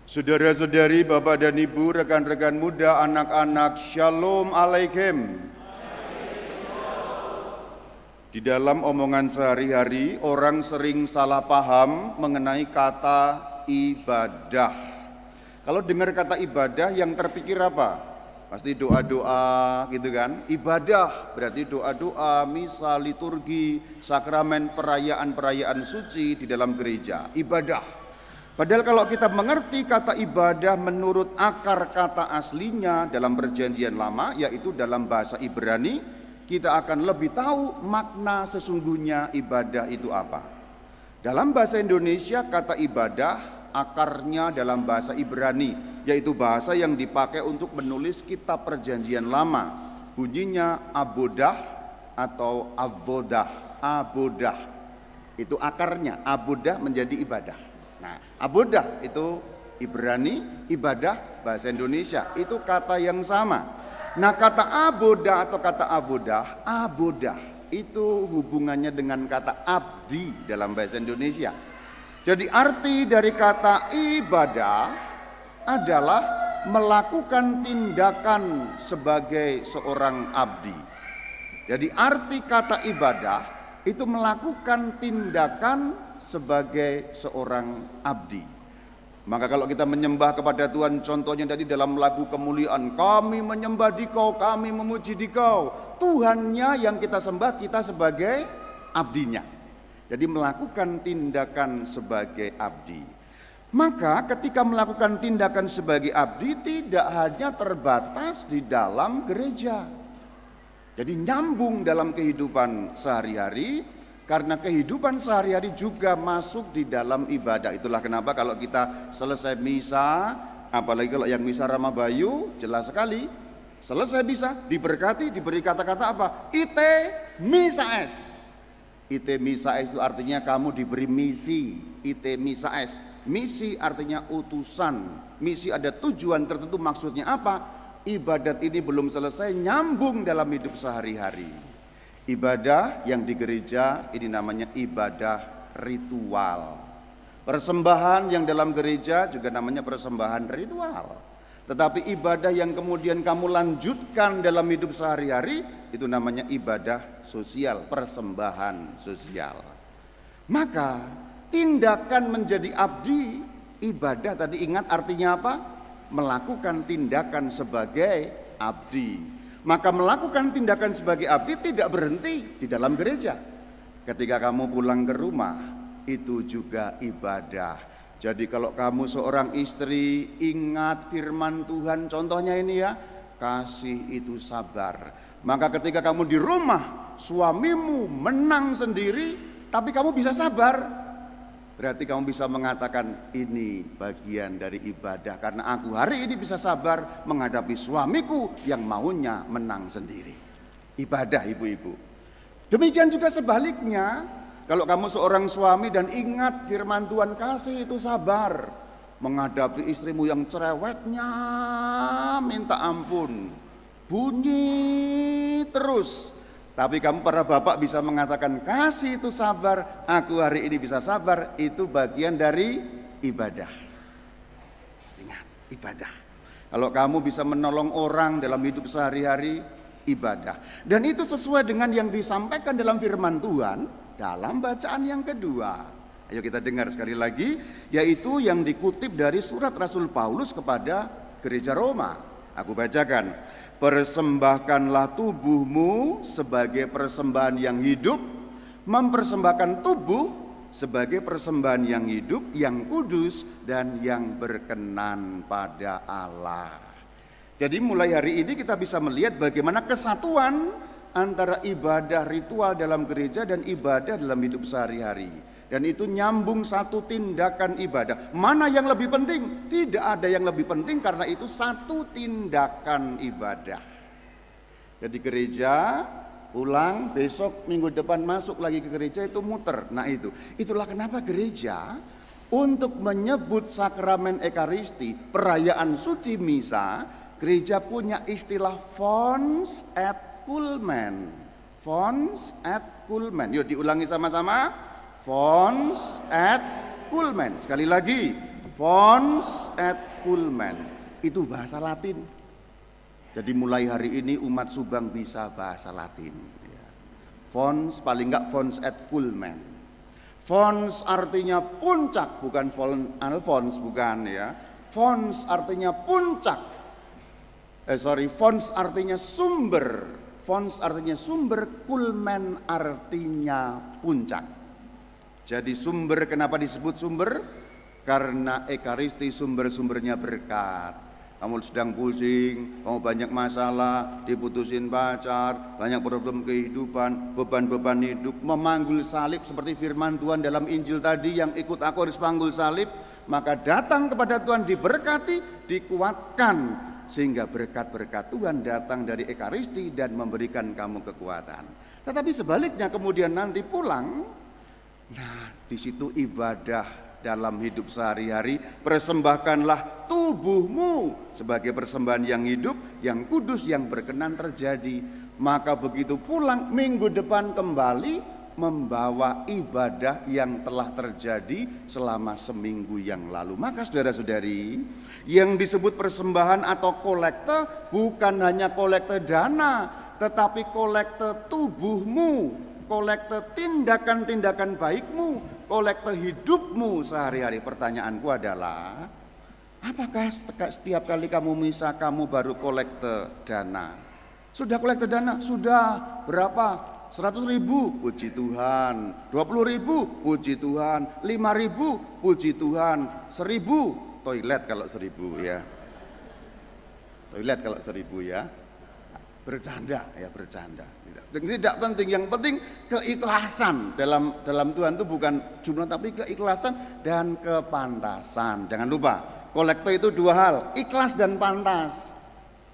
Saudara-saudari, Bapak dan Ibu, rekan-rekan muda, anak-anak, Shalom Alaikum. Di dalam omongan sehari-hari, orang sering salah paham mengenai kata ibadah. Kalau dengar kata ibadah, yang terpikir apa? Pasti doa-doa gitu kan. Ibadah berarti doa-doa, misa, liturgi, sakramen, perayaan-perayaan suci di dalam gereja. Ibadah. Padahal kalau kita mengerti kata ibadah menurut akar kata aslinya dalam perjanjian lama, yaitu dalam bahasa Ibrani, kita akan lebih tahu makna sesungguhnya ibadah itu apa. Dalam bahasa Indonesia kata ibadah akarnya dalam bahasa Ibrani, yaitu bahasa yang dipakai untuk menulis kitab perjanjian lama. Bunyinya abodah atau avodah. Abodah itu akarnya, abodah menjadi ibadah. Nah, abodah itu Ibrani, ibadah bahasa Indonesia, itu kata yang sama. Nah, kata abodah atau kata abodah itu hubungannya dengan kata abdi dalam bahasa Indonesia. Jadi arti dari kata ibadah adalah melakukan tindakan sebagai seorang abdi. Jadi arti kata ibadah itu melakukan tindakan sebagai seorang abdi. Maka kalau kita menyembah kepada Tuhan, contohnya tadi dalam lagu kemuliaan, kami menyembah Dikau, kami memuji Dikau. Tuhannya yang kita sembah, kita sebagai abdinya. Jadi melakukan tindakan sebagai abdi. Maka ketika melakukan tindakan sebagai abdi tidak hanya terbatas di dalam gereja. Jadi nyambung dalam kehidupan sehari-hari. Karena kehidupan sehari-hari juga masuk di dalam ibadah. Itulah kenapa kalau kita selesai misa, apalagi kalau yang misa Rama Bayu, jelas sekali. Selesai misa, diberkati, diberi kata-kata apa? Ite misa es. Ite misa es itu artinya kamu diberi misi. Ite misa es. Misi artinya utusan. Misi ada tujuan tertentu, maksudnya apa? Ibadat ini belum selesai, nyambung dalam hidup sehari-hari. Ibadah yang di gereja ini namanya ibadah ritual. Persembahan yang dalam gereja juga namanya persembahan ritual. Tetapi ibadah yang kemudian kamu lanjutkan dalam hidup sehari-hari itu namanya ibadah sosial, persembahan sosial. Maka tindakan menjadi abdi, ibadah tadi ingat artinya apa? Melakukan tindakan sebagai abdi. Maka melakukan tindakan sebagai abdi tidak berhenti di dalam gereja. Ketika kamu pulang ke rumah, itu juga ibadah. Jadi kalau kamu seorang istri, ingat firman Tuhan, contohnya ini ya, kasih itu sabar. Maka ketika kamu di rumah, suamimu menang sendiri, tapi kamu bisa sabar. Berarti kamu bisa mengatakan ini bagian dari ibadah. Karena aku hari ini bisa sabar menghadapi suamiku yang maunya menang sendiri. Ibadah ibu-ibu. Demikian juga sebaliknya. Kalau kamu seorang suami dan ingat firman Tuhan, kasih itu sabar menghadapi istrimu yang cerewetnya minta ampun. Bunyi terus. Tapi kamu para bapak bisa mengatakan kasih itu sabar, aku hari ini bisa sabar, itu bagian dari ibadah. Ingat, ibadah. Kalau kamu bisa menolong orang dalam hidup sehari-hari, ibadah. Dan itu sesuai dengan yang disampaikan dalam firman Tuhan dalam bacaan yang kedua. Ayo kita dengar sekali lagi, yaitu yang dikutip dari surat Rasul Paulus kepada gereja Roma. Aku bacakan. Persembahkanlah tubuhmu sebagai persembahan yang hidup, mempersembahkan tubuh sebagai persembahan yang hidup, yang kudus dan yang berkenan pada Allah. Jadi mulai hari ini kita bisa melihat bagaimana kesatuan antara ibadah ritual dalam gereja dan ibadah dalam hidup sehari-hari. Dan itu nyambung satu tindakan ibadah. Mana yang lebih penting? Tidak ada yang lebih penting karena itu satu tindakan ibadah. Jadi gereja pulang, besok minggu depan masuk lagi ke gereja itu muter. Nah itulah kenapa gereja untuk menyebut sakramen Ekaristi, perayaan suci misa, gereja punya istilah fons et culmen. Fons et culmen. Yuk diulangi sama-sama. Fons et culmen. Sekali lagi, Fons et culmen, itu bahasa Latin. Jadi mulai hari ini umat Subang bisa bahasa Latin. Fons, paling enggak fons et culmen. Fons artinya puncak, bukan Alphonse, bukan ya. Fons artinya puncak. Fons artinya sumber. Fons artinya sumber, culmen artinya puncak. Jadi sumber, kenapa disebut sumber? Karena Ekaristi sumber-sumbernya berkat. Kamu sedang pusing, kamu banyak masalah, diputusin pacar, banyak problem kehidupan, beban-beban hidup, memanggul salib seperti firman Tuhan dalam Injil tadi, yang ikut aku harus panggul salib, maka datang kepada Tuhan diberkati, dikuatkan, sehingga berkat-berkat Tuhan datang dari Ekaristi dan memberikan kamu kekuatan. Tetapi sebaliknya kemudian nanti pulang, nah di situ ibadah dalam hidup sehari-hari. Persembahkanlah tubuhmu sebagai persembahan yang hidup, yang kudus, yang berkenan terjadi. Maka begitu pulang minggu depan kembali membawa ibadah yang telah terjadi selama seminggu yang lalu. Maka saudara-saudari, yang disebut persembahan atau kolekte bukan hanya kolekte dana, tetapi kolekte tubuhmu, kolekte tindakan-tindakan baikmu, kolekte hidupmu sehari-hari. Pertanyaanku adalah, apakah setiap kali kamu misa kamu baru kolekte dana? Sudah kolekte dana? Sudah. Berapa? 100.000, puji Tuhan. 20.000, puji Tuhan. 5.000, puji Tuhan. 1.000, toilet kalau 1.000 ya. Toilet kalau 1.000 ya. Bercanda ya, bercanda. Tidak penting, yang penting keikhlasan dalam Tuhan itu bukan jumlah tapi keikhlasan dan kepantasan. Jangan lupa, kolektor itu dua hal, ikhlas dan pantas.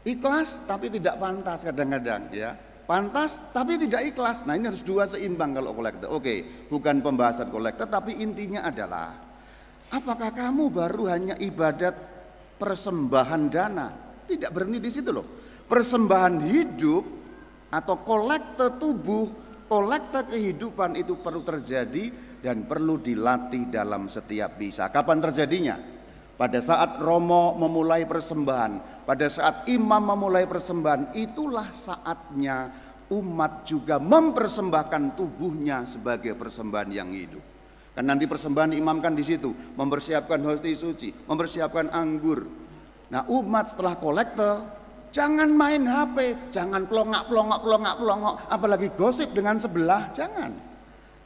Ikhlas tapi tidak pantas kadang-kadang ya. Pantas tapi tidak ikhlas. Nah, ini harus dua seimbang kalau kolektor. Oke, bukan pembahasan kolektor tapi intinya adalah apakah kamu baru hanya ibadat persembahan dana? Tidak berhenti di situ loh. Persembahan hidup atau kolekte tubuh, kolekte kehidupan itu perlu terjadi dan perlu dilatih dalam setiap misa. Kapan terjadinya? Pada saat Romo memulai persembahan, pada saat imam memulai persembahan, itulah saatnya umat juga mempersembahkan tubuhnya sebagai persembahan yang hidup. Kan nanti persembahan imamkan di situ, mempersiapkan hostia suci, mempersiapkan anggur. Nah, umat setelah kolekte, jangan main HP, jangan pelongak, apalagi gosip dengan sebelah, jangan.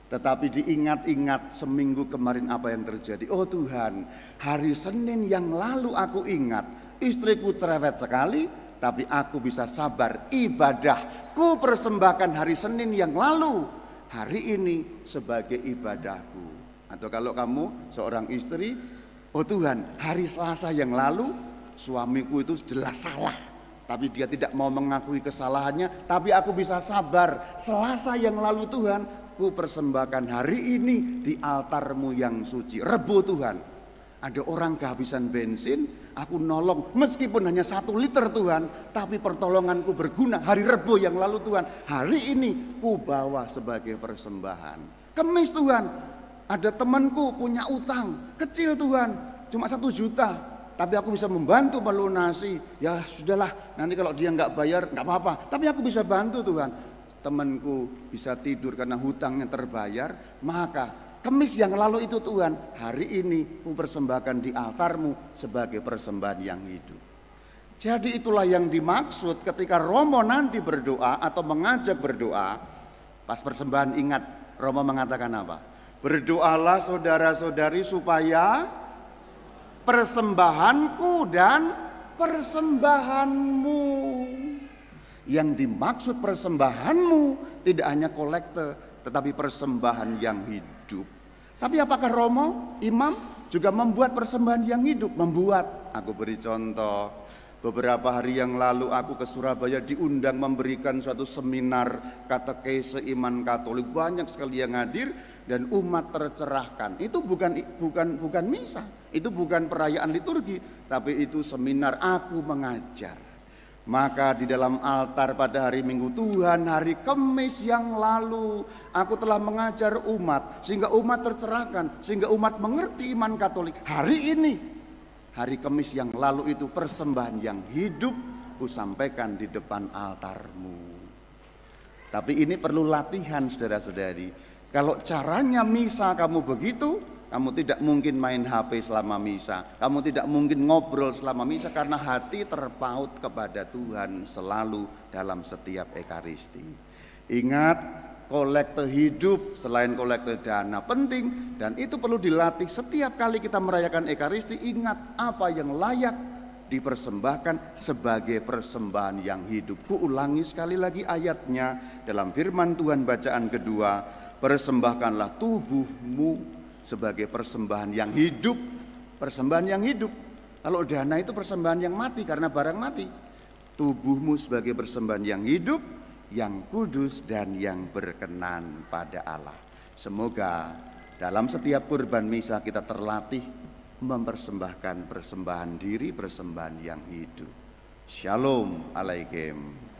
Tetapi diingat-ingat seminggu kemarin apa yang terjadi. Oh Tuhan, hari Senin yang lalu aku ingat, istriku cerewet sekali, tapi aku bisa sabar ibadah. Ku persembahkan hari Senin yang lalu, hari ini sebagai ibadahku. Atau kalau kamu seorang istri, oh Tuhan, hari Selasa yang lalu suamiku itu jelas salah, tapi dia tidak mau mengakui kesalahannya, tapi aku bisa sabar. Selasa yang lalu Tuhan, ku persembahkan hari ini di altarmu yang suci. Rebo Tuhan, ada orang kehabisan bensin, aku nolong meskipun hanya 1 liter Tuhan, tapi pertolonganku berguna. Hari Rebo yang lalu Tuhan, hari ini ku bawa sebagai persembahan. Kemis Tuhan, ada temanku punya utang kecil Tuhan, cuma 1 juta, tapi aku bisa membantu melunasi. Ya sudahlah, nanti kalau dia nggak bayar nggak apa-apa, tapi aku bisa bantu Tuhan. Temanku bisa tidur karena hutangnya terbayar. Maka Kemis yang lalu itu Tuhan, hari ini ku persembahkan di altarmu sebagai persembahan yang hidup. Jadi itulah yang dimaksud ketika Romo nanti berdoa atau mengajak berdoa. Pas persembahan ingat Romo mengatakan apa? Berdoalah saudara-saudari supaya persembahanku dan persembahanmu. Yang dimaksud persembahanmu tidak hanya kolekte, tetapi persembahan yang hidup. Tapi apakah Romo, imam juga membuat persembahan yang hidup? Membuat. Aku beri contoh. Beberapa hari yang lalu aku ke Surabaya diundang memberikan suatu seminar katekese iman Katolik. Banyak sekali yang hadir dan umat tercerahkan. Itu bukan misa, itu bukan perayaan liturgi, tapi itu seminar aku mengajar. Maka di dalam altar pada hari Minggu, Tuhan, hari Kamis yang lalu aku telah mengajar umat sehingga umat tercerahkan, sehingga umat mengerti iman Katolik. Hari ini, hari Kamis yang lalu itu persembahan yang hidup kusampaikan di depan altarmu. Tapi ini perlu latihan, saudara-saudari. Kalau caranya misa kamu begitu, kamu tidak mungkin main HP selama misa. Kamu tidak mungkin ngobrol selama misa karena hati terpaut kepada Tuhan selalu dalam setiap Ekaristi. Ingat, kolekte hidup selain kolekte dana penting, dan itu perlu dilatih setiap kali kita merayakan Ekaristi. Ingat apa yang layak dipersembahkan sebagai persembahan yang hidup. Kuulangi sekali lagi ayatnya dalam firman Tuhan bacaan kedua, persembahkanlah tubuhmu sebagai persembahan yang hidup. Persembahan yang hidup. Kalau dana itu persembahan yang mati karena barang mati. Tubuhmu sebagai persembahan yang hidup, yang kudus dan yang berkenan pada Allah. Semoga dalam setiap kurban misa kita terlatih mempersembahkan persembahan diri, persembahan yang hidup. Shalom alaikum.